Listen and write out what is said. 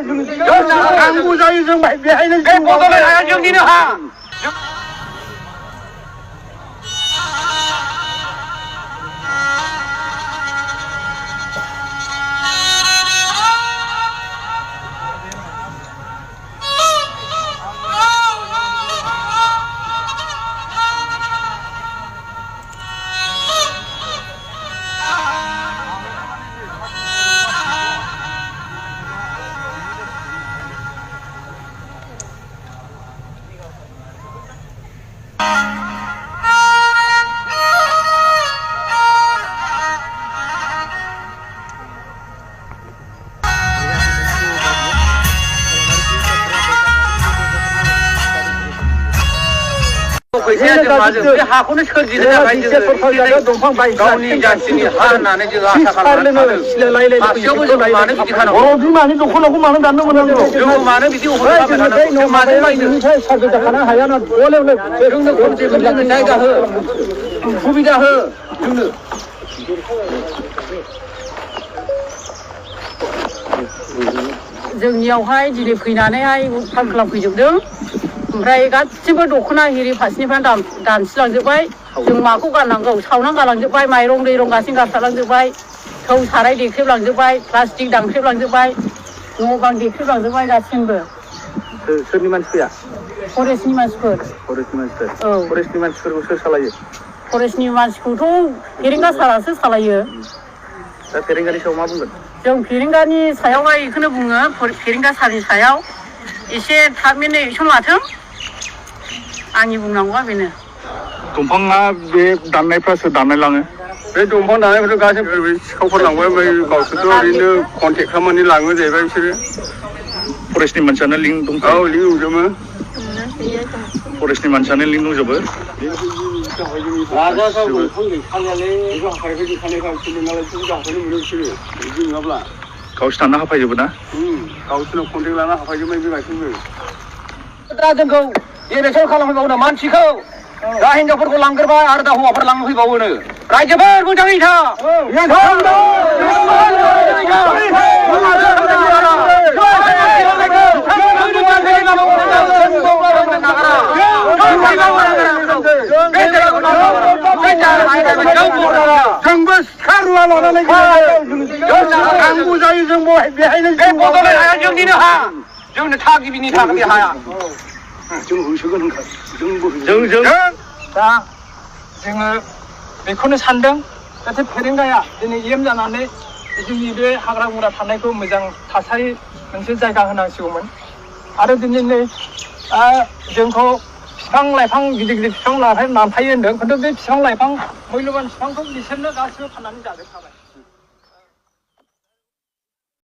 당구 자유 좀 말비하는 내 보도를 해야 정리는 하. 하고는 처지는 가운이 자신이 하나는 지금 아셔보지 많은 비디 하나 많이 놓고 나고 많은 안 넘어가는 거 많은 비디 오고 하면 많은 많이 사주자 하나 하야나 원래 정도 공제는 나이가 허 구비자 허 जोंनियावहाय दिनै फैनानैहाय फान खालामफैजोबदों ओमफ्राय गासिबो दख'ना हिरि फारसेनिफ्राय दानस्रिलांजोब्बाय जों माखौ गाननांगौ सावनानै गालांजोब्बाय माइरं दैरं गासैबो गारस्रालांजोब्बाय थौ साराय देख्रेबलांजोब्बाय प्लास्टिक दानख्रेबलांजोब्बाय न' बां देख्रेबलांजोब्बाय गासिबो सोरनि मानसिया फरेस्टनि मानसिफोर औ फरेस्टनि मानसिफोरखौ सोर सालायो फरेस्टनि मानसिखौथ' फेरेंगा सारासो सालायो दा फेरेंगानि सायाव मा बुंगोन जों फेरेंगानि सायावहाय बेखौनो बुङो फेरेंगा सारनि सायाव एसे थाबैनो एक्सन लाथों आंनि बुंनांगौआ बेनो दंफाङा बे दाननायफ्रासो दाननाय लाङो बे दंफां दाननायफोरथ' गासैबो सिखावफोर लांबाय ओमफ्राय गावसोरथ' ओरैनो कन्टेक्ट खालामनानै लाङो जाहैबाय बिसोरो फरेस्टनि मानसियानो लिंक दंखायो औ लिंक दंजोबो फरेस्टनि मानसियानो लिंक दंजोबो गावसोर थांना हाफायजोबो ना गावसोरनाव कन्टेक्ट लाना हाफायजोबबाय बे गासैबो दा जोंखौ इलेक्सन खालामफैबावनो मानसिखौ दा हिनजावफोरखौ लांग्रोबाय आरो दा हौवाफोर लांफैबावोनो रायजोफोर मोजाङै था जोंबो सिखारला लानानै नांगौ जायो जोंबो बेहायनो बे बदलै हाया जोंनिनो हा जोंनो थागिबिनि थाखाय बे हाया जों होसोगोन जोंबो जों दा जोङो बेखौनो सानदों जाहाथे फेरेंगाया दिनै एम जानानै जोंनि बे हाग्रा बंग्रा थानायखौ मोजां थासारि मोनसे जायगा होनांसिगौमोन आरो दिनै नै जोंखौ बिफां लाइफां गिदिर गिदिर बिफां लाइफां दानफायो होनदों खिन्थु बे बिफां लाइफां मैल'बान बिफांखौ बिसोरनो गासिबो फाननानै जाजोबखाबाय